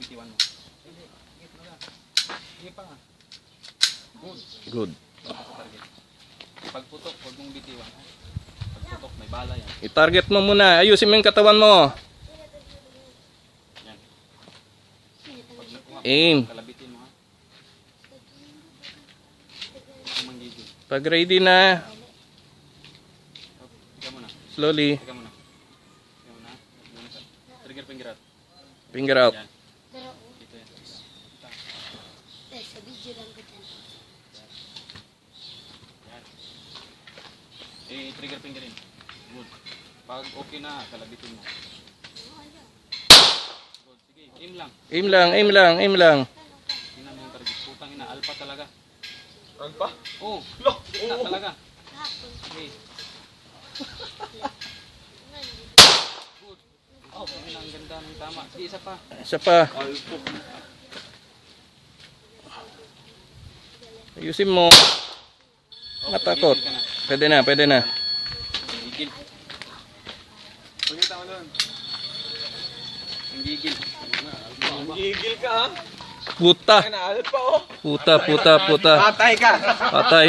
bitiwan mo. Sige pa. Good. Pagputok, huwag mong bitiwan. Pagputok, may bala yan. I-target mo muna. Ayusin mo yung katawan mo. Yan. Pag nakuha, Aim. kalabitin mo ha. Huwag manggigil. Pag ready na, Tiga mo na. slowly, Tiga mo na. Tiga mo na. Trigger finger out. finger out. Yan. Pero, Dito yan. sa video lang ko dyan. Yan. Trigger finger in. Good. Pag okay na, kalabitin mo. Good. Sige, aim lang. Aim lang, aim lang, aim lang. Tingnan mo yung target. Putang ina, alpha talaga. Alpha? Oo. Gitna talaga. Kahapon. Okay. Good. Oh, ang ganda ng tama. Sige, isa pa. Isa pa. Ayusin mo. Oh, Matakot. gigil ka na. Pwede na, pwede na. Gigil. Pagkita mo doon. Ang gigil. Gigil ka ha? Puta. Ay, na alpha oh. Puta, puta, puta. Patay ka. Patay.